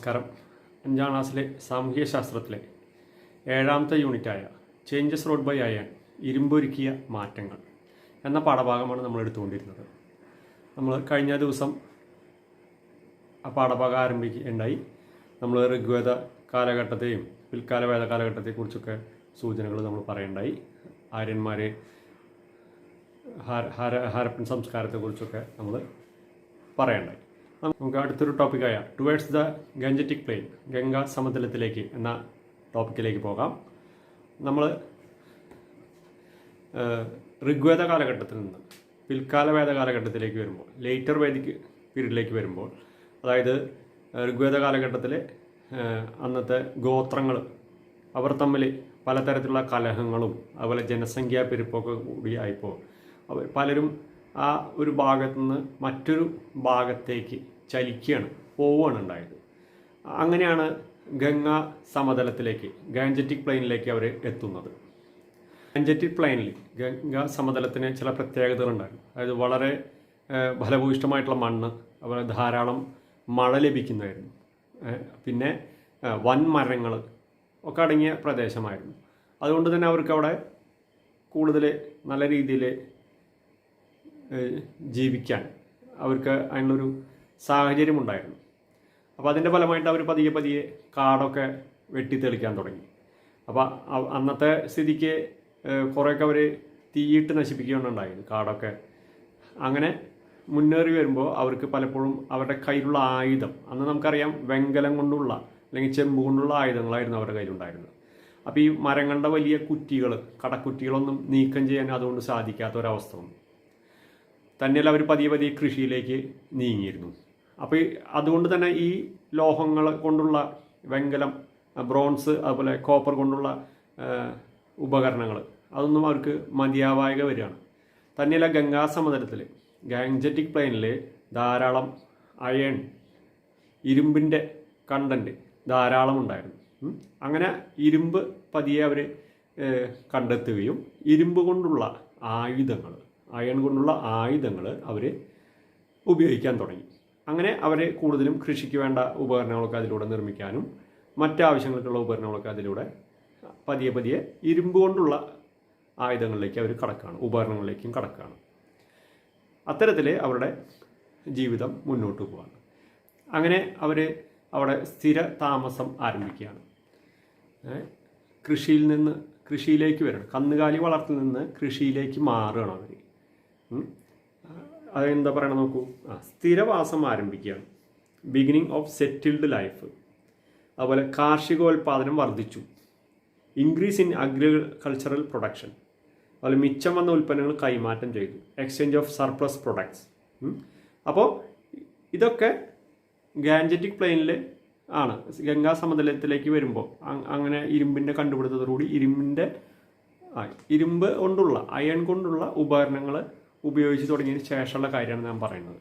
നമസ്കാരം. 5ാം ക്ലാസ്സിലെ സാമൂഹ്യ ശാസ്ത്രത്തിലെ 7ാമത്തെ യൂണിറ്റായ ചേഞ്ചസ് റോഡ് ബൈ അയൺ ഇരുമ്പൊരുക്കിയ മാറ്റങ്ങൾ എന്ന പാഠഭാഗമാണ് നമ്മൾ എടുത്തുകൊണ്ടിരുന്നത്. നമ്മൾ കഴിഞ്ഞ ദിവസം ആ പാഠഭാഗം ആരംഭിക്കുകയുണ്ടായി. നമ്മൾ ഋഗ്വേദ കാലഘട്ടത്തെയും പിൽക്കാല വേദ കാലഘട്ടത്തെക്കുറിച്ചൊക്കെ സൂചനകൾ നമ്മൾ പറയുണ്ടായി. ആര്യന്മാരെ ഹാരപ്പൻ സംസ്കാരത്തെക്കുറിച്ചൊക്കെ നമ്മൾ പറയണ്ടായി. നമുക്ക് അടുത്തൊരു ടോപ്പിക്കായ ടുവേഡ്സ് ദ ഗഞ്ചറ്റിക് പ്ലെയിൻ, ഗംഗാ സമതലത്തിലേക്ക് എന്ന ടോപ്പിക്കിലേക്ക് പോകാം. നമ്മൾ ഋഗ്വേദ കാലഘട്ടത്തിൽ നിന്ന് പിൽക്കാല വേദ കാലഘട്ടത്തിലേക്ക് വരുമ്പോൾ, ലേറ്റർ വേദിക് പീരീഡിലേക്ക് വരുമ്പോൾ, അതായത് ഋഗ്വേദ കാലഘട്ടത്തിലെ അന്നത്തെ ഗോത്രങ്ങൾ അവർ തമ്മിൽ പലതരത്തിലുള്ള കലഹങ്ങളും അതുപോലെ ജനസംഖ്യാ പെരുപ്പമൊക്കെ കൂടി ആയപ്പോൾ പലരും ആ ഒരു ഭാഗത്തു നിന്ന് മറ്റൊരു ഭാഗത്തേക്ക് പോവുകയാണ് ഉണ്ടായത്. അങ്ങനെയാണ് ഗംഗാ സമതലത്തിലേക്ക്, ഗാഞ്ചറ്റിക് പ്ലെയിനിലേക്ക് അവർ എത്തുന്നത്. ഗാഞ്ചറ്റിക് പ്ലെയിനിൽ ഗംഗാ സമതലത്തിന് ചില പ്രത്യേകതകളുണ്ടായിരുന്നു. അതായത് വളരെ ഫലഭൂയിഷ്ടമായിട്ടുള്ള മണ്ണ്, അതുപോലെ ധാരാളം മഴ ലഭിക്കുന്നതായിരുന്നു. പിന്നെ വൻമരങ്ങൾ ഒക്കെ അടങ്ങിയ പ്രദേശമായിരുന്നു. അതുകൊണ്ട് തന്നെ അവർക്ക് അവിടെ കൂടുതൽ നല്ല രീതിയിൽ ജീവിക്കാൻ അവർക്ക് അതിനുള്ളൊരു സാഹചര്യമുണ്ടായിരുന്നു. അപ്പോൾ അതിൻ്റെ ഫലമായിട്ട് അവർ പതിയെ കാടൊക്കെ വെട്ടിത്തെളിക്കാൻ തുടങ്ങി. അപ്പോൾ അന്നത്തെ സ്ഥിതിക്ക് കുറേയൊക്കെ അവർ തീയിട്ട് നശിപ്പിക്കുകയാണുണ്ടായത് കാടൊക്കെ. അങ്ങനെ മുന്നേറി വരുമ്പോൾ അവർക്ക് പലപ്പോഴും അവരുടെ കയ്യിലുള്ള ആയുധം, അന്ന് നമുക്കറിയാം വെങ്കലം കൊണ്ടുള്ള അല്ലെങ്കിൽ ചെമ്പ് കൊണ്ടുള്ള ആയുധങ്ങളായിരുന്നു അവരുടെ കയ്യിലുണ്ടായിരുന്നത്. അപ്പോൾ ഈ മരങ്ങളുടെ വലിയ കുറ്റികൾ, കടക്കുറ്റികളൊന്നും നീക്കം ചെയ്യാൻ അതുകൊണ്ട് സാധിക്കാത്ത ഒരവസ്ഥ വന്നു. തന്നെയല്ല അവർ പതിയെ കൃഷിയിലേക്ക് നീങ്ങിയിരുന്നു. അപ്പോൾ അതുകൊണ്ട് തന്നെ ഈ ലോഹങ്ങൾ കൊണ്ടുള്ള വെങ്കലം, ബ്രോൺസ്, അതുപോലെ കോപ്പർ കൊണ്ടുള്ള ഉപകരണങ്ങൾ അതൊന്നും അവർക്ക് മതിയാവായക വരികയാണ്. തന്നെയല്ല ഗംഗാ സമതലത്തിൽ, ഗാഞ്ചറ്റിക് പ്ലെയിനിൽ ധാരാളം അയൺ, ഇരുമ്പിൻ്റെ കണ്ടൻറ്റ് ധാരാളം ഉണ്ടായിരുന്നു. അങ്ങനെ ഇരുമ്പ് പതിയെ അവർ കണ്ടെത്തുകയും ഇരുമ്പ് കൊണ്ടുള്ള ആയുധങ്ങൾ, അയൺ കൊണ്ടുള്ള ആയുധങ്ങൾ അവർ ഉപയോഗിക്കാൻ തുടങ്ങി. അങ്ങനെ അവർ കൂടുതലും കൃഷിക്ക് വേണ്ട ഉപകരണങ്ങളൊക്കെ അതിലൂടെ നിർമ്മിക്കാനും മറ്റാവശ്യങ്ങൾക്കുള്ള ഉപകരണങ്ങളൊക്കെ അതിലൂടെ പതിയെ ഇരുമ്പ് കൊണ്ടുള്ള ആയുധങ്ങളിലേക്ക് അവർ കടക്കുകയാണ്, ഉപകരണങ്ങളിലേക്കും കടക്കുകയാണ്. അത്തരത്തിൽ അവരുടെ ജീവിതം മുന്നോട്ട് പോവുകയാണ്. അങ്ങനെ അവർ അവിടെ സ്ഥിര താമസം ആരംഭിക്കുകയാണ്. കൃഷിയിലേക്ക് വരണം, കന്നുകാലി വളർത്തിൽ നിന്ന് കൃഷിയിലേക്ക് മാറുകയാണ് അവർ. അതെന്താ പറയണം നോക്കൂ, സ്ഥിരവാസം ആരംഭിക്കുകയാണ്. Beginning of settled life. അതുപോലെ കാർഷികോൽപാദനം വർദ്ധിച്ചു. Increase in agricultural production. അതുപോലെ മിച്ചം വന്ന ഉൽപ്പന്നങ്ങൾ കൈമാറ്റം ചെയ്തു. Exchange of surplus products. അപ്പോൾ ഇതൊക്കെ ഗാഞ്ചറ്റിക് പ്ലെയിനിൽ ആണ്. ഗംഗാ സമതലത്തിലേക്ക് വരുമ്പോൾ അങ്ങനെ ഇരുമ്പിൻ്റെ കണ്ടുപിടുത്തത്തോടുകൂടി ഇരുമ്പ് കൊണ്ടുള്ള, അയൺ കൊണ്ടുള്ള ഉപകരണങ്ങൾ ഉപയോഗിച്ച് തുടങ്ങിയതിന് ശേഷമുള്ള കാര്യമാണ് ഞാൻ പറയുന്നത്.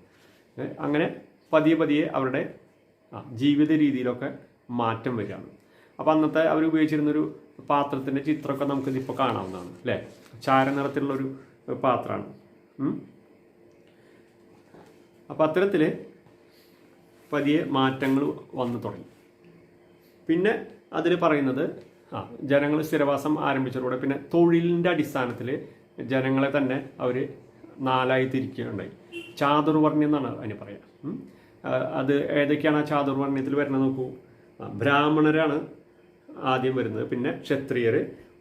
അങ്ങനെ പതിയെ അവരുടെ ജീവിത രീതിയിലൊക്കെ മാറ്റം വരികയാണ്. അപ്പോൾ അന്നത്തെ അവർ ഉപയോഗിച്ചിരുന്നൊരു പാത്രത്തിൻ്റെ ചിത്രമൊക്കെ നമുക്കിതിപ്പോൾ കാണാവുന്നതാണ്, അല്ലേ? ചാരനിറത്തിലുള്ളൊരു പാത്രമാണ്. അപ്പോൾ അത്തരത്തിൽ പതിയെ മാറ്റങ്ങൾ വന്നു തുടങ്ങി. പിന്നെ അതിൽ പറയുന്നത് ജനങ്ങൾ സ്ഥിരവാസം ആരംഭിച്ചതോടെ പിന്നെ തൊഴിലിൻ്റെ അടിസ്ഥാനത്തിൽ ജനങ്ങളെ തന്നെ അവർ 4ആയി തിരിക്കുകയുണ്ടായി. ചാതുർവർണ്ണ്യം എന്നാണ് അതിന് പറയാം. അത് ഏതൊക്കെയാണ് ആ ചാതുർവർണ്ണ്യത്തിൽ വരുന്നത് നോക്കൂ. ബ്രാഹ്മണരാണ് ആദ്യം വരുന്നത്, പിന്നെ ക്ഷത്രിയർ,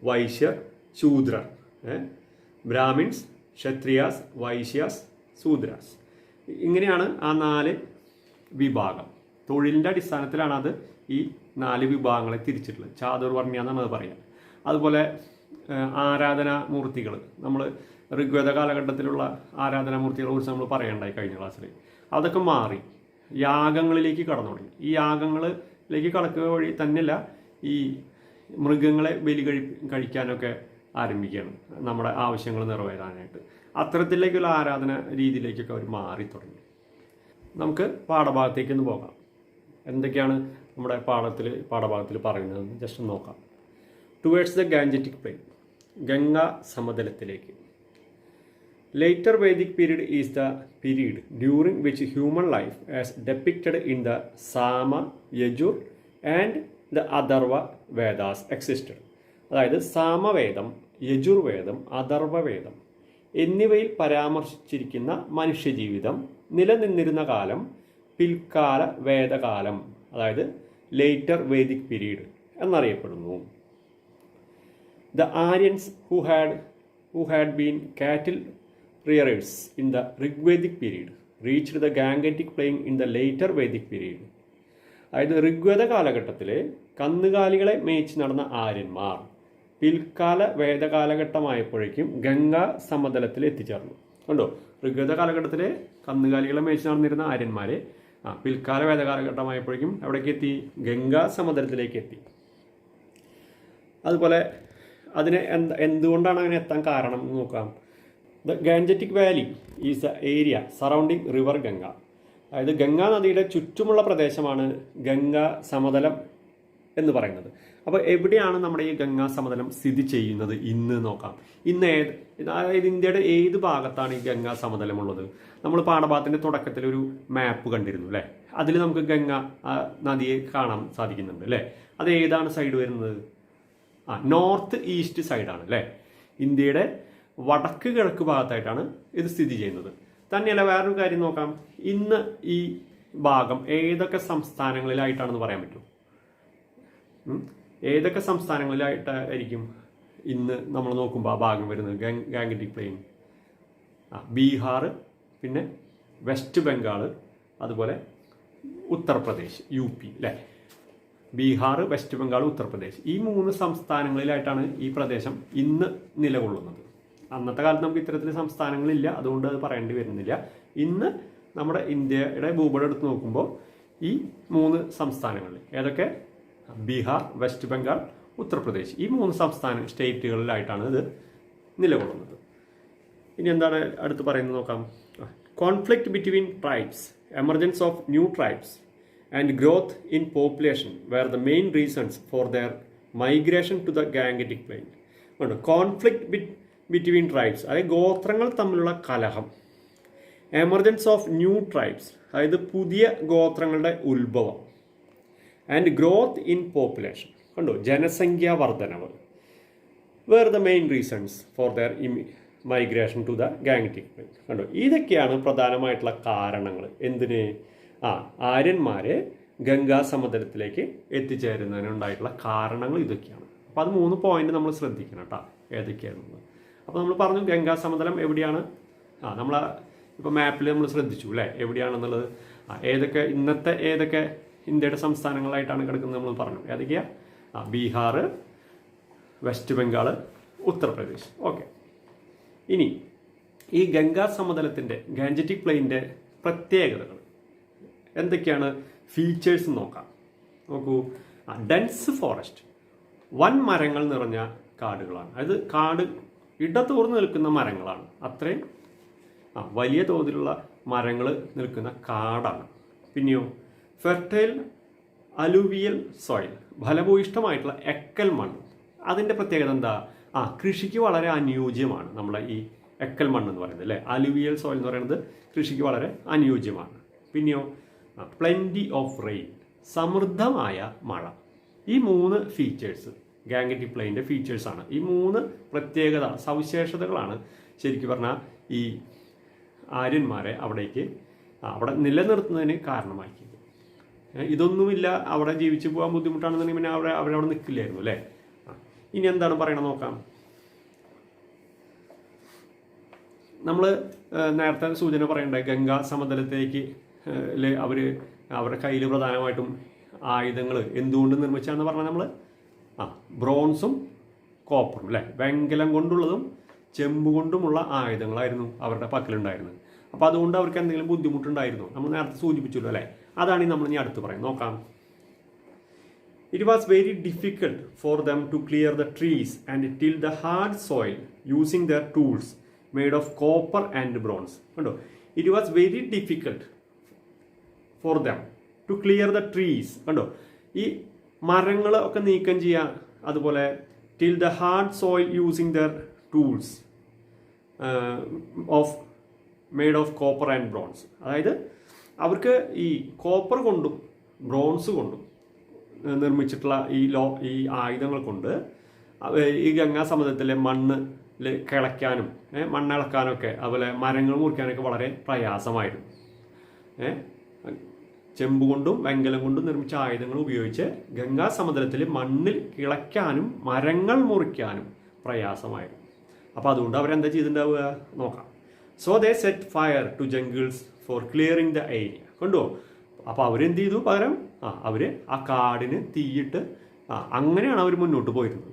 വൈശ്യർ, ശൂദ്രർ. ബ്രാഹ്മിൻസ്, ക്ഷത്രിയാസ്, വൈശ്യാസ്, ശൂദ്രാസ്. ഇങ്ങനെയാണ് ആ 4 വിഭാഗം. തൊഴിലിൻ്റെ അടിസ്ഥാനത്തിലാണ് അത് ഈ 4 വിഭാഗങ്ങളെ തിരിച്ചിട്ടുള്ളത്. ചാതുർവർണ്ണ്യ എന്നാണ് അത് പറയുക. അതുപോലെ ആരാധനാമൂർത്തികൾ, നമ്മൾ ഋഗ്വേദ കാലഘട്ടത്തിലുള്ള ആരാധനാമൂർത്തികളെ കുറിച്ച് നമ്മൾ പറയണ്ടായി കഴിഞ്ഞ ക്ലാസ്സിൽ. അതൊക്കെ മാറി യാഗങ്ങളിലേക്ക് കടന്നു തുടങ്ങി. ഈ യാഗങ്ങളിലേക്ക് കടക്കുക വഴി തന്നെയല്ല ഈ മൃഗങ്ങളെ ബലി കഴിക്കാനൊക്കെ ആരംഭിക്കുകയാണ്, നമ്മുടെ ആവശ്യങ്ങൾ നിറവേറാനായിട്ട്. അത്തരത്തിലേക്കുള്ള ആരാധന രീതിയിലേക്കൊക്കെ അവർ മാറി തുടങ്ങി. നമുക്ക് പാഠഭാഗത്തേക്കൊന്ന് പോകാം. എന്തൊക്കെയാണ് നമ്മുടെ പാഠഭാഗത്തിൽ പറയുന്നതെന്ന് ജസ്റ്റ് നോക്കാം. Towards the Gangetic plain, Ganga സമതലത്തിലേക്ക്. Later Vedic period is the period during which human life, as depicted in the Sama, Yajur and the Atharva Vedas existed. അതായത് സാമവേദം, യജുർവേദം, അഥർവവേദം എന്നിവയിൽ പരാമർശിച്ചിരിക്കുന്ന മനുഷ്യജീവിതം നിലനിന്നിരുന്ന കാലം പിൽക്കാല വേദകാലം, അതായത് ലേറ്റർ വേദിക് പീരീഡ് എന്നറിയപ്പെടുന്നു. The Aryans who had been cattle rearers in the Rigvedic period reached the Gangetic plain in the later Vedic period. അതായത് ഋഗ്വേദ കാലഘട്ടത്തിലെ കന്നുകാലികളെ മേയിച്ച് നടന്ന ആര്യന്മാർ പിൽക്കാല വേദകാലഘട്ടമായപ്പോഴേക്കും ഗംഗാ സമതലത്തിൽ എത്തിച്ചേർന്നു. കണ്ടോ, ഋഗ്വേദ കാലഘട്ടത്തിലെ കന്നുകാലികളെ മേയിച്ച് നടന്നിരുന്ന ആര്യന്മാരെ പിൽക്കാല വേദകാലഘട്ടമായപ്പോഴേക്കും എവിടേക്ക് എത്തി? ഗംഗാ സമതലത്തിലേക്ക് എത്തി. അതുപോലെ അതിന് എന്തുകൊണ്ടാണ് അങ്ങനെ എത്താൻ കാരണം എന്ന് നോക്കാം. The Gangetic Valley is the area surrounding river Ganga. അതായത് ഗംഗാ നദിയുടെ ചുറ്റുമുള്ള പ്രദേശമാണ് ഗംഗാ സമതലം എന്ന് പറയുന്നത്. അപ്പോൾ എവിടെയാണ് നമ്മുടെ ഈ ഗംഗാ സമതലം സ്ഥിതി ചെയ്യുന്നത് ഇന്ന് നോക്കാം. ഇന്ന് അതായത് ഇന്ത്യയുടെ ഏത് ഭാഗത്താണ് ഈ ഗംഗാ സമതലം ഉള്ളത്? നമ്മൾ പാഠഭാഗത്തിൻ്റെ തുടക്കത്തിൽ ഒരു മാപ്പ് കണ്ടിരുന്നു അല്ലേ? അതിൽ നമുക്ക് ഗംഗ നദിയെ കാണാൻ സാധിക്കുന്നുണ്ട് അല്ലേ? അത് ഏതാണ് സൈഡ് വരുന്നത്? നോർത്ത് ഈസ്റ്റ് സൈഡാണ് അല്ലേ? ഇന്ത്യയുടെ വടക്ക് കിഴക്ക് ഭാഗത്തായിട്ടാണ് ഇത് സ്ഥിതി ചെയ്യുന്നത്. തന്നെയല്ല, വേറൊരു കാര്യം നോക്കാം. ഇന്ന് ഈ ഭാഗം ഏതൊക്കെ സംസ്ഥാനങ്ങളിലായിട്ടാണെന്ന് പറയാൻ പറ്റും? ഏതൊക്കെ സംസ്ഥാനങ്ങളിലായിട്ടായിരിക്കും ഇന്ന് നമ്മൾ നോക്കുമ്പോൾ ആ ഭാഗം വരുന്നത്? ഗാംഗറ്റിക് പ്ലെയിൻ, ബീഹാർ, പിന്നെ വെസ്റ്റ് ബംഗാൾ, അതുപോലെ ഉത്തർപ്രദേശ്, UP അല്ലേ? ബീഹാർ, വെസ്റ്റ് ബംഗാൾ, ഉത്തർപ്രദേശ്, ഈ 3 സംസ്ഥാനങ്ങളിലായിട്ടാണ് ഈ പ്രദേശം ഇന്ന് നിലകൊള്ളുന്നത്. അന്നത്തെ കാലത്ത് നമുക്ക് ഇത്തരത്തിൽ സംസ്ഥാനങ്ങളില്ല, അതുകൊണ്ട് അത് പറയേണ്ടി വരുന്നില്ല. ഇന്ന് നമ്മുടെ ഇന്ത്യയുടെ ഭൂപടം എടുത്ത് നോക്കുമ്പോൾ ഈ 3 സംസ്ഥാനങ്ങളിൽ ഏതൊക്കെ? ബീഹാർ, വെസ്റ്റ് ബംഗാൾ, ഉത്തർപ്രദേശ്, ഈ 3 സ്റ്റേറ്റുകളിലായിട്ടാണ് ഇത് നിലകൊള്ളുന്നത്. ഇനി എന്താണ് അടുത്ത് പറയുന്നത് നോക്കാം. Conflict between tribes, emergence of new tribes and growth in population were the main reasons for their migration to the Gangetic plain. Conflict between tribes, അതായത് ഗോത്രങ്ങൾ തമ്മിലുള്ള കലഹം. എമർജൻസ് ഓഫ് ന്യൂ ട്രൈബ്സ്, അതായത് പുതിയ ഗോത്രങ്ങളുടെ ഉത്ഭവം. ആൻഡ് ഗ്രോത്ത് ഇൻ പോപ്പുലേഷൻ, കണ്ടോ, ജനസംഖ്യാ വർധനവ്. Were the main reasons for their migration to the Gangetic plain. കണ്ടോ, ഇതൊക്കെയാണ് പ്രധാനമായിട്ടുള്ള കാരണങ്ങൾ. എന്തിന്? ആര്യന്മാരെ ഗംഗാ സമതലത്തിലേക്ക് എത്തിച്ചേരുന്നതിനുണ്ടായിട്ടുള്ള കാരണങ്ങൾ ഇതൊക്കെയാണ്. അപ്പോൾ അത് 3 പോയിന്റ് നമ്മൾ ശ്രദ്ധിക്കണം കേട്ടോ, ഏതൊക്കെയാണെന്നുള്ളത്. അപ്പോൾ നമ്മൾ പറഞ്ഞു ഗംഗാ സമതലം എവിടെയാണ്? നമ്മൾ ഇപ്പോൾ മാപ്പിൽ നമ്മൾ ശ്രദ്ധിച്ചു അല്ലേ, എവിടെയാണെന്നുള്ളത്. ഇന്നത്തെ ഏതൊക്കെ ഇന്ത്യയുടെ സംസ്ഥാനങ്ങളായിട്ടാണ് കിടക്കുന്നത് നമ്മൾ പറഞ്ഞു. ഏതൊക്കെയാ? ബീഹാർ, വെസ്റ്റ് ബംഗാൾ, ഉത്തർപ്രദേശ്. ഓക്കെ, ഇനി ഈ ഗംഗാ സമതലത്തിൻ്റെ ഗാൻജറ്റിക് പ്ലെയിൻ്റെ പ്രത്യേകതകൾ എന്തൊക്കെയാണ്, ഫീച്ചേഴ്സ് നോക്കാം. നോക്കൂ, ഡെൻസ് ഫോറസ്റ്റ്, വൻ മരങ്ങൾ നിറഞ്ഞ കാടുകളാണ്. അതായത് കാട് ഇടതൂർന്ന് നിൽക്കുന്ന മരങ്ങളാണ്. അത്രയും വലിയ തോതിലുള്ള മരങ്ങൾ നിൽക്കുന്ന കാടാണ്. പിന്നെയോ ഫെർട്ടൈൽ അലൂവിയൽ സോയിൽ, ഫലഭൂയിഷ്ടമായിട്ടുള്ള എക്കൽ മണ്ണ്. അതിൻ്റെ പ്രത്യേകത എന്താ? കൃഷിക്ക് വളരെ അനുയോജ്യമാണ് നമ്മളെ ഈ എക്കൽ മണ്ണ് എന്ന് പറയുന്നത് അല്ലേ? അലൂവിയൽ സോയിൽ എന്ന് പറയുന്നത് കൃഷിക്ക് വളരെ അനുയോജ്യമാണ്. പിന്നെയോ പ്ലെൻറ്റി ഓഫ് റെയിൻ, സമൃദ്ധമായ മഴ. ഈ 3 ഫീച്ചേഴ്സ് ഗാംഗറ്റിക് പ്ലെയിൻ്റെ ഫീച്ചേഴ്സാണ്. ഈ 3 പ്രത്യേകത സവിശേഷതകളാണ് ശരിക്കും പറഞ്ഞാൽ ഈ ആര്യന്മാരെ അവിടെ നിലനിർത്തുന്നതിന് കാരണമാക്കിയത്. ഇതൊന്നുമില്ല, അവിടെ ജീവിച്ചു പോകാൻ ബുദ്ധിമുട്ടാണെന്നുണ്ടെങ്കിൽ പിന്നെ അവരവിടെ നിൽക്കില്ലായിരുന്നു അല്ലേ? ഇനി എന്താണ് പറയണത് നോക്കാം. നമ്മൾ നേരത്തെ സൂചന പറയണ്ടേ, ഗംഗാ സമതലത്തേക്ക് അവരുടെ കയ്യിൽ പ്രധാനമായിട്ടും ആയുധങ്ങൾ എന്തുകൊണ്ട് നിർമ്മിച്ചാന്ന് പറഞ്ഞാൽ നമ്മൾ ബ്രോൺസും കോപ്പറും അല്ലേ, വെങ്കലം കൊണ്ടുള്ളതും ചെമ്പ് കൊണ്ടുമുള്ള ആയുധങ്ങളായിരുന്നു അവരുടെ പക്കലുണ്ടായിരുന്നത്. അപ്പോൾ അതുകൊണ്ട് അവർക്ക് എന്തെങ്കിലും ബുദ്ധിമുട്ടുണ്ടായിരുന്നു? നമ്മൾ നേരത്തെ സൂചിപ്പിച്ചല്ലോ അല്ലേ? അതാണ് നമ്മൾ ഇനി അടുത്ത് പറയാം. നോക്കാം. It was very difficult for them to clear the trees and till the hard soil using their tools made of copper and bronze. കണ്ടോ, it was very difficult for them to clear the trees. കണ്ടോ, ഈ മരങ്ങൾ ഒക്കെ നീക്കം ചെയ്യാൻ, അതുപോലെ till the hard soil using their tools. Of made of copper and bronze. അതായത് അവർക്ക് ഈ കോപ്പർ കൊണ്ടും ബ്രോൺസ് കൊണ്ടും നിർമ്മിച്ചിട്ടുള്ള ഈ ആയുധങ്ങൾ കൊണ്ട് ഈ ഗംഗാ സമുദ്രത്തിലെ മണ്ണ് കിളയ്ക്കാനും മണ്ണിളക്കാനൊക്കെ അതുപോലെ മരങ്ങൾ മുറിക്കാനൊക്കെ വളരെ പ്രയാസമായിരുന്നു. ചെമ്പ് കൊണ്ടും വെങ്കലം കൊണ്ടും നിർമ്മിച്ച ആയുധങ്ങൾ ഉപയോഗിച്ച് ഗംഗാ സമുദ്രത്തിൽ മണ്ണിൽ കിളയ്ക്കാനും മരങ്ങൾ മുറിക്കാനും പ്രയാസമായിരുന്നു. അപ്പോൾ അതുകൊണ്ട് അവരെന്താ ചെയ്തിട്ടുണ്ടാവുക നോക്കാം. So they set fire to jungles for clearing the area. കണ്ടോ? അപ്പോൾ അവരെന്ത് ചെയ്തു? പകരം അവർ ആ കാടിന് തീയിട്ട് അങ്ങനെയാണ് അവർ മുന്നോട്ട് പോയിരുന്നത്.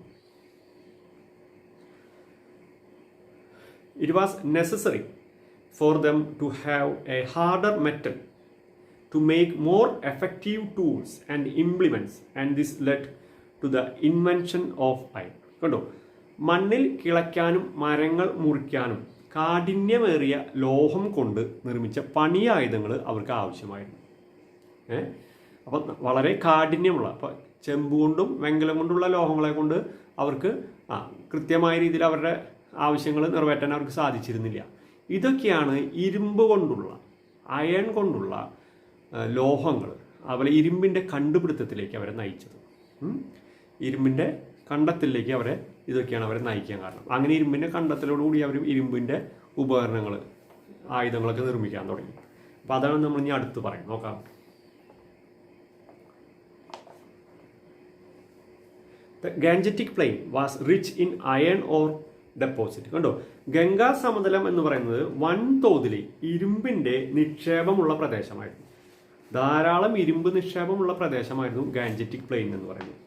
It was necessary for them to have a harder metal to make more effective tools and implements, and this led to the invention of iron. കണ്ടോ? മണ്ണിൽ കിളയ്ക്കാനും മരങ്ങൾ മുറിക്കാനും കാഠിന്യമേറിയ ലോഹം കൊണ്ട് നിർമ്മിച്ച പണിയായുധങ്ങൾ അവർക്ക് ആവശ്യമായിരുന്നു. അപ്പം വളരെ കാഠിന്യമുള്ള, അപ്പം ചെമ്പ് കൊണ്ടും വെങ്കലം കൊണ്ടുള്ള ലോഹങ്ങളെ കൊണ്ട് അവർക്ക് കൃത്യമായ രീതിയിൽ അവരുടെ ആവശ്യങ്ങൾ നിറവേറ്റാൻ അവർക്ക് സാധിച്ചിരുന്നില്ല. ഇതൊക്കെയാണ് ഇരുമ്പ് കൊണ്ടുള്ള, അയൺ കൊണ്ടുള്ള ലോഹങ്ങൾ, അതുപോലെ ഇരുമ്പിൻ്റെ കണ്ടുപിടുത്തത്തിലേക്ക് അവരെ നയിച്ചത്. ഇരുമ്പിൻ്റെ കണ്ടെത്തലിലേക്ക് ഇതൊക്കെയാണ് അവരെ നയിക്കാൻ കാരണം. അങ്ങനെ ഇരുമ്പിൻ്റെ കണ്ടെത്തലോടുകൂടി അവർ ഇരുമ്പിൻ്റെ ഉപകരണങ്ങൾ, ആയുധങ്ങളൊക്കെ നിർമ്മിക്കാൻ തുടങ്ങി. അപ്പോൾ അതാണ് നമ്മൾ ഇനി അടുത്ത് പറയും. നോക്കാം. The Gangetic Plain was rich in iron ore deposit. കണ്ടോ? ഗംഗാ സമതലം എന്ന് പറയുന്നത് വൻതോതിൽ ഇരുമ്പിൻ്റെ നിക്ഷേപമുള്ള പ്രദേശമായിരുന്നു. ധാരാളം ഇരുമ്പ് നിക്ഷേപമുള്ള പ്രദേശമായിരുന്നു ഗാൻജറ്റിക് പ്ലെയിൻ എന്ന് പറയുന്നത്.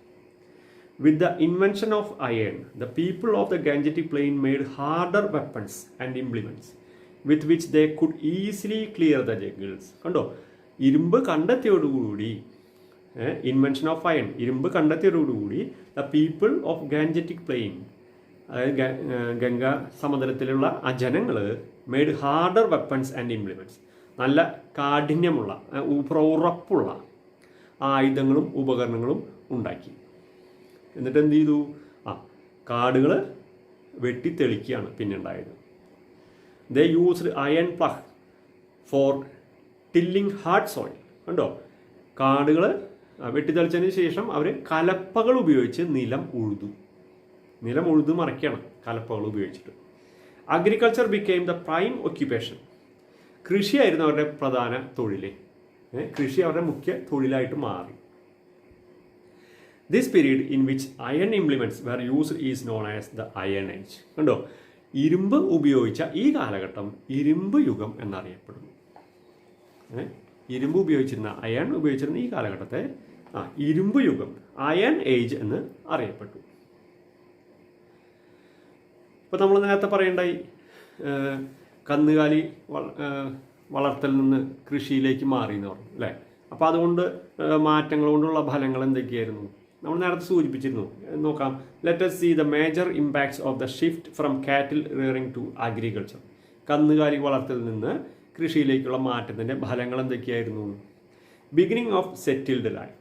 With the invention of iron, the people of the Gangetic Plain made harder weapons and implements with which they could easily clear the jungles. കണ്ടോ? ഇരുമ്പ് കണ്ടെത്തിയോടുകൂടി, ഇൻവെൻഷൻ ഓഫ് അയൺ, ഇരുമ്പ് കണ്ടെത്തിയോടുകൂടി the people of Gangetic plain, അതായത് ഗംഗാ സമതലത്തിലുള്ള ആ ജനങ്ങൾ made harder weapons and implements, നല്ല കാഠിന്യമുള്ള ഉറപ്പുള്ള ആയുധങ്ങളും ഉപകരണങ്ങളും ഉണ്ടാക്കി. എന്നിട്ട് എന്ത് ചെയ്തു? കാടുകൾ വെട്ടിത്തെളിക്കുകയാണ് പിന്നെ ഉണ്ടായത്. They used iron plough for tilling hard soil. കണ്ടോ? കാടുകൾ വെട്ടിത്തെളിച്ചതിന് ശേഷം അവർ കലപ്പകൾ ഉപയോഗിച്ച് നിലം ഉഴുതു മറിക്കുകയാണ് കലപ്പകൾ ഉപയോഗിച്ചിട്ട്. Agriculture became the prime occupation. കൃഷിയായിരുന്നു അവരുടെ പ്രധാന തൊഴിൽ. കൃഷി അവരുടെ മുഖ്യ തൊഴിലായിട്ട് മാറി. This period in which iron implements were used is known as the iron age. കണ്ടോ? ഇരുമ്പ് ഉപയോഗിച്ച ഈ കാലഘട്ടം ഇരുമ്പ് യുഗം എന്നറിയപ്പെടുന്നു. ഇരുമ്പ് ഉപയോഗിച്ചിരുന്ന, അയൺ ഉപയോഗിച്ചിരുന്ന ഈ കാലഘട്ടത്തെ ഇരുമ്പ് യുഗം, അയൺ ഏജ് എന്ന് അറിയപ്പെട്ടു. ഇപ്പോൾ നമ്മൾ നേരത്തെ പറയേണ്ടായി കന്നുകാലി വളർത്തൽ നിന്ന് കൃഷിയിലേക്ക് മാറി എന്ന് പറഞ്ഞു അല്ലേ? അപ്പോൾ അതുകൊണ്ട് മാറ്റങ്ങൾ കൊണ്ടുള്ള ഫലങ്ങൾ എന്തൊക്കെയായിരുന്നു? നമ്മൾ നേരത്തെ സൂചിപ്പിച്ചിരുന്നു. നോക്കാം. Let us see the major impacts of the shift from cattle rearing to agriculture. കന്നുകാലി വളർത്തലിൽ നിന്ന് കൃഷിയിലേക്കുള്ള മാറ്റത്തിൻ്റെ ഫലങ്ങൾ എന്തൊക്കെയായിരുന്നു? ബിഗിനിങ് ഓഫ് സെറ്റിൽഡ് ലൈഫ്,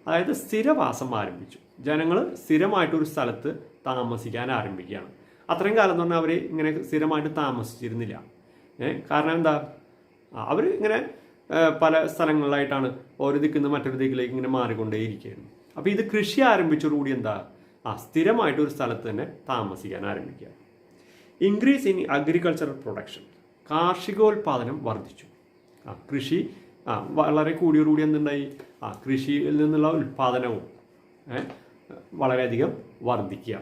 അതായത് സ്ഥിരവാസം ആരംഭിച്ചു. ജനങ്ങൾ സ്ഥിരമായിട്ടൊരു സ്ഥലത്ത് താമസിക്കാൻ ആരംഭിക്കുകയാണ്. അത്രയും കാലം എന്ന് പറഞ്ഞാൽ അവർ ഇങ്ങനെ സ്ഥിരമായിട്ട് താമസിച്ചിരുന്നില്ല. കാരണം എന്താ? അവർ ഇങ്ങനെ പല സ്ഥലങ്ങളിലായിട്ടാണ് ഓരോ ദിക്കിൽ നിന്ന് മറ്റൊരു ദിക്കിലേക്ക് ഇങ്ങനെ മാറിക്കൊണ്ടേയിരിക്കുകയായിരുന്നു. അപ്പോൾ ഇത് കൃഷി ആരംഭിച്ചതോടുകൂടി എന്താ? സ്ഥിരമായിട്ടൊരു സ്ഥലത്ത് തന്നെ താമസിക്കാൻ ആരംഭിക്കുക. ഇൻക്രീസ് ഇൻ അഗ്രികൾച്ചറൽ പ്രൊഡക്ഷൻ, കാർഷികോൽപാദനം വർദ്ധിച്ചു. കൃഷി വളരെ കൂടിയോടുകൂടി എന്തുണ്ടായി? കൃഷിയിൽ നിന്നുള്ള ഉൽപാദനവും വളരെയധികം വർദ്ധിക്കുക.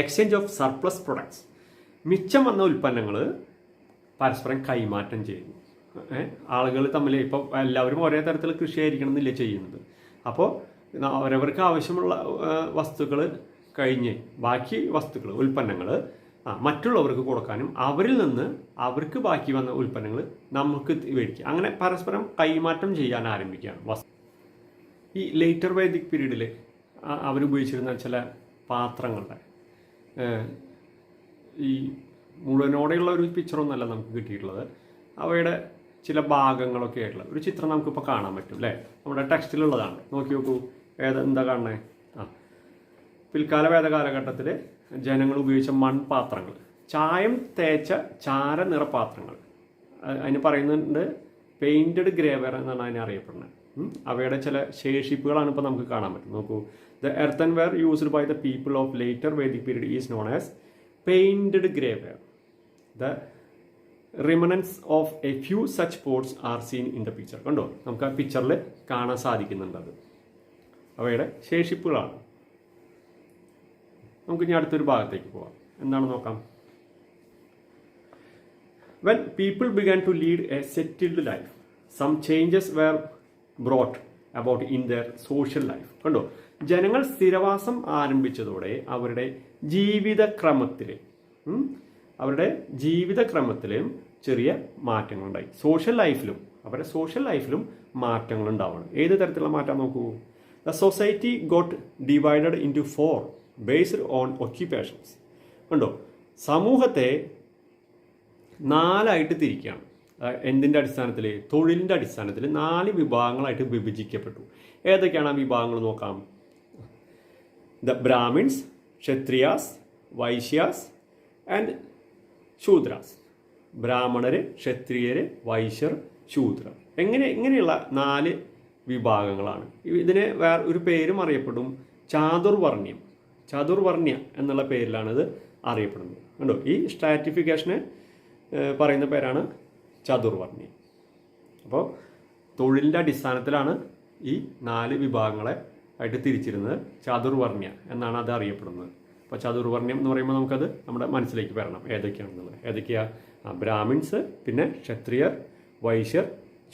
എക്സ്ചേഞ്ച് ഓഫ് സർപ്ലസ് പ്രൊഡക്ട്സ്, മിച്ചം വന്ന ഉൽപ്പന്നങ്ങൾ പരസ്പരം കൈമാറ്റം ചെയ്യുന്നു. ആളുകൾ തമ്മിൽ ഇപ്പോൾ എല്ലാവരും ഒരേ തരത്തിൽ കൃഷിയായിരിക്കണം എന്നില്ല ചെയ്യുന്നത്. അപ്പോൾ അവരവർക്ക് ആവശ്യമുള്ള വസ്തുക്കൾ കഴിഞ്ഞ് ബാക്കി വസ്തുക്കൾ, ഉൽപ്പന്നങ്ങൾ മറ്റുള്ളവർക്ക് കൊടുക്കാനും അവരിൽ നിന്ന് അവർക്ക് ബാക്കി വന്ന ഉൽപ്പന്നങ്ങൾ നമുക്ക് മേടിക്കുക. അങ്ങനെ പരസ്പരം കൈമാറ്റം ചെയ്യാൻ ആരംഭിക്കുകയാണ്. ഈ ലേറ്റർ വൈദിക് പീരീഡിൽ അവരുപയോഗിച്ചിരുന്ന ചില പാത്രങ്ങളുടെ ഈ മുഴുവനോടെയുള്ള ഒരു പിക്ചറൊന്നുമല്ല നമുക്ക് കിട്ടിയിട്ടുള്ളത്. അവയുടെ ചില ഭാഗങ്ങളൊക്കെ ആയിട്ടുള്ള ഒരു ചിത്രം നമുക്കിപ്പോൾ കാണാൻ പറ്റും അല്ലേ? നമ്മുടെ ടെക്സ്റ്റിലുള്ളതാണ്. നോക്കി നോക്കൂ. എന്താ കാണണേ? പിൽക്കാല വേദകാലഘട്ടത്തിൽ ജനങ്ങൾ ഉപയോഗിച്ച മൺപാത്രങ്ങൾ, ചായം തേച്ച ചാര നിറപാത്രങ്ങൾ, അതിന് പറയുന്നുണ്ട് പെയിൻറ്റഡ് ഗ്രേവെയർ എന്നാണ് അതിനെ അറിയപ്പെടുന്നത്. അവയുടെ ചില ശേഷിപ്പുകളാണ് ഇപ്പോൾ നമുക്ക് കാണാൻ പറ്റും. നോക്കൂ, the earthenware used by the people of later Vedic period is known as painted grey ware. The remnants of a few such pots are seen in the picture. കണ്ടോ, നമുക്ക് ആ പിക്ചറിൽ കാണാൻ സാധിക്കുന്നുണ്ട്. അത് അവയുടെ ശേഷിപ്പുകളാണ്. നമുക്ക് ഇനി അടുത്തൊരു ഭാഗത്തേക്ക് പോവാം. എന്താണ് നോക്കാം. When people began to lead a settled life, some changes were brought about in their social life. കണ്ടോ, ജനങ്ങൾ സ്ഥിരവാസം ആരംഭിച്ചതോടെ അവരുടെ ജീവിതക്രമത്തിലും ചെറിയ മാറ്റങ്ങളുണ്ടായി. അവരുടെ സോഷ്യൽ ലൈഫിലും മാറ്റങ്ങൾ ഉണ്ടാവണം. ഏത് തരത്തിലുള്ള മാറ്റം നോക്കൂ. The society got divided into 4 based on occupations. കണ്ടോ, സമൂഹത്തെ 4ആയിട്ട് തിരിക്കുകയാണ്. എന്തിൻ്റെ അടിസ്ഥാനത്തിൽ? തൊഴിലിൻ്റെ അടിസ്ഥാനത്തിൽ 4 വിഭാഗങ്ങളായിട്ട് വിഭജിക്കപ്പെട്ടു. ഏതൊക്കെയാണ് ആ വിഭാഗങ്ങൾ നോക്കാം. The Brahmins, Kshatriyas, Vaishyas and Shudras. ബ്രാഹ്മണർ, ക്ഷത്രിയർ, വൈശ്യർ, ശൂദ്രർ. ഇങ്ങനെയുള്ള 4 വിഭാഗങ്ങളാണ്. ഇതിന് വേറെ ഒരു പേരും അറിയപ്പെടും, ചാതുർവർണ്ണ്യ എന്നുള്ള പേരിലാണ് ഇത് അറിയപ്പെടുന്നത്. കണ്ടോ, ഈ സ്ട്രാറ്റിഫിക്കേഷന് പറയുന്ന പേരാണ് ചതുർവർണ്ണ്യം. അപ്പോൾ തൊഴിലിൻ്റെ അടിസ്ഥാനത്തിലാണ് ഈ 4 വിഭാഗങ്ങളെ ആയിട്ട് തിരിച്ചിരുന്നത്. ചതുർവർണ്ണ്യ എന്നാണ് അത് അറിയപ്പെടുന്നത്. അപ്പോൾ ചതുർവർണ്ണ്യം എന്ന് പറയുമ്പോൾ നമുക്കത് നമ്മുടെ മനസ്സിലേക്ക് വരണം ഏതൊക്കെയാണെന്നുള്ളത്. ഏതൊക്കെയാ? ബ്രാഹ്മിൻസ്, പിന്നെ ക്ഷത്രിയർ, വൈശ്യർ,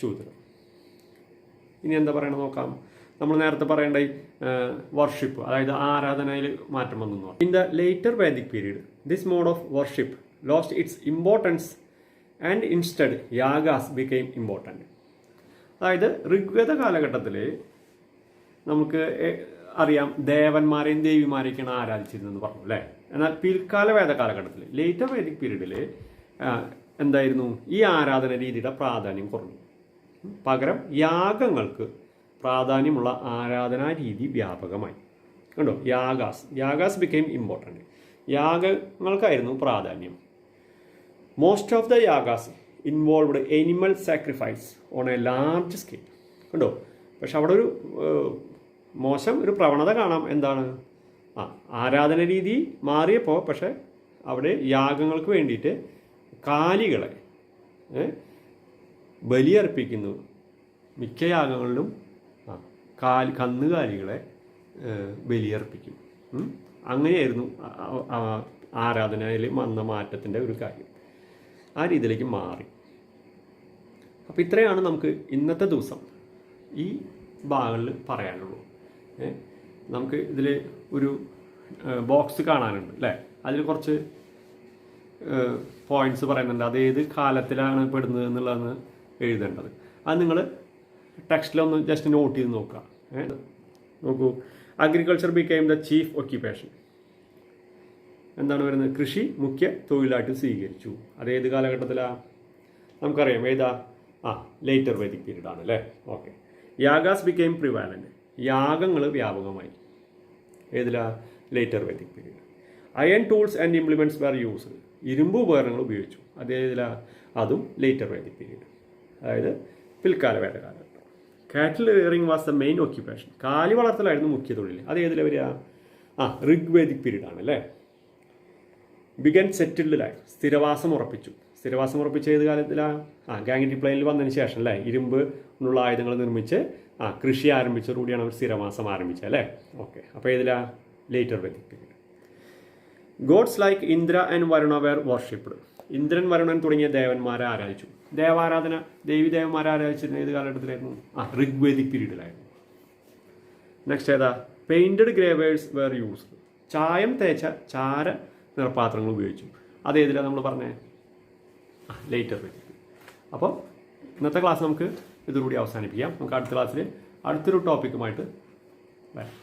ശൂദ്രർ. ഇനി എന്താ പറയണത് നോക്കാം. നമ്മൾ നേരത്തെ പറയേണ്ട വർഷിപ്പ്, അതായത് ആരാധനയിൽ മാറ്റം വന്നു. In the later Vedic period this mode of worship lost its importance and instead yagas became important. അതായത് ഋഗ്വേദ കാലഘട്ടത്തിൽ നമുക്ക് അറിയാം ദേവന്മാരെയും ദേവിമാരെയൊക്കെയാണ് ആരാധിച്ചിരുന്നതെന്ന് പറഞ്ഞു അല്ലേ. എന്നാൽ പിൽക്കാല വേദ കാലഘട്ടത്തിൽ ലേറ്റർ വേദിക് പീരീഡിൽ എന്തായിരുന്നു, ഈ ആരാധന രീതിയുടെ പ്രാധാന്യം കുറഞ്ഞു. പകരം യാഗങ്ങൾക്ക് പ്രാധാന്യമുള്ള ആരാധനാ രീതി വ്യാപകമായി. കണ്ടോ, യാഗാസ് ബിക്കെയിം ഇമ്പോർട്ടൻറ്റ്. യാഗങ്ങൾക്കായിരുന്നു പ്രാധാന്യം. Most of the yagas involved animal sacrifice on a large scale. കണ്ടോ, പക്ഷെ അവിടെ ഒരു മോശം ഒരു പ്രവണത കാണാം. എന്താണ്? ആരാധന രീതി മാറിയപ്പോൾ പക്ഷെ അവിടെ യാഗങ്ങൾക്ക് വേണ്ടിയിട്ട് കാലികളെ ബലിയർപ്പിക്കുന്നു. മിക്ക യാഗങ്ങളിലും കന്നുകാലികളെ ബലിയർപ്പിക്കും. അങ്ങനെയായിരുന്നു ആരാധനയിൽ വന്ന മാറ്റത്തിൻ്റെ ഒരു കാര്യം. ആ രീതിയിലേക്ക് മാറി. അപ്പോൾ ഇത്രയാണ് നമുക്ക് ഇന്നത്തെ ദിവസം ഈ ഭാഗങ്ങളിൽ പറയാനുള്ളൂ. നമുക്ക് ഇതിൽ ഒരു ബോക്സ് കാണാനുണ്ട് അല്ലേ. അതിൽ കുറച്ച് പോയിന്റ്സ് പറയുന്നുണ്ട്. അത് ഏത് കാലത്തിലാണ് പെടുന്നത് എന്നുള്ളതാണ് എഴുതേണ്ടത്. അത് നിങ്ങൾ ടെക്സ്റ്റിലൊന്ന് ജസ്റ്റ് നോട്ട് ചെയ്ത് നോക്കുക. നോക്കൂ, agriculture became the chief occupation. എന്താണ് വരുന്നത്? കൃഷി മുഖ്യ തൊഴിലായിട്ട് സ്വീകരിച്ചു. അതേത് കാലഘട്ടത്തിലാണ്? നമുക്കറിയാം ഏതാ? ലേറ്റർ വേദിക് പീരീഡ് ആണ് അല്ലേ. ഓക്കെ. Yagas became prevalent. യാഗങ്ങൾ വ്യാപകമായി. ഏതിലാ? Later Vedic period. Iron tools and implements were use. ഇരുമ്പ് ഉപകരണങ്ങൾ ഉപയോഗിച്ചു. അതേതിലാ? അതും ലേറ്റർ വേദിക് പീരീഡ്, അതായത് പിൽക്കാല വേദകാലഘട്ടം. കാറ്റിൽ rearing was the main occupation. കാലി വളർത്തലായിരുന്നു മുഖ്യ തൊഴിൽ. അത് ഏതിലെ വരിക? ഋഗ്വേദിക് പീരീഡ് ആണ് അല്ലേ. Began settled life. സ്ഥിരവാസം ഉറപ്പിച്ചു ഏത് കാലത്തിലാണ്? ഗാംഗറ്റിക് പ്ലെയിനിൽ വന്നതിന് ശേഷം അല്ലേ. ഇരുമ്പ് ഉള്ള ആയുധങ്ങൾ നിർമ്മിച്ച് കൃഷി ആരംഭിച്ചതോടുകൂടിയാണ് അവർ സ്ഥിരവാസം ആരംഭിച്ചത് അല്ലേ. ഓക്കെ. അപ്പോൾ ഏതിലാ? Later Vedic period. Gods like Indra and Varuna were worshipped. ഇന്ദ്രൻ, വരുണൻ തുടങ്ങിയ ദേവന്മാരെ ആരാധിച്ചു. ദേവാരാധന, ദേവന്മാരെ ആരാധിച്ചിരുന്ന ഏത് കാലഘട്ടത്തിലായിരുന്നു? ഋഗ്വേദിക് പീരീഡിലായിരുന്നു. നെക്സ്റ്റ് ഏതാ? Painted greywares were used. ചായം തേച്ച ചാര നിറപാത്രങ്ങൾ ഉപയോഗിച്ചു. അതേതിലാണ് നമ്മൾ പറഞ്ഞത്? Later Vedic. അപ്പോൾ ഇന്നത്തെ ക്ലാസ് നമുക്ക് ഇതുകൂടി അവസാനിപ്പിക്കാം. നമുക്ക് അടുത്ത ക്ലാസ്സിൽ അടുത്തൊരു ടോപ്പിക്കുമായിട്ട് വരാം.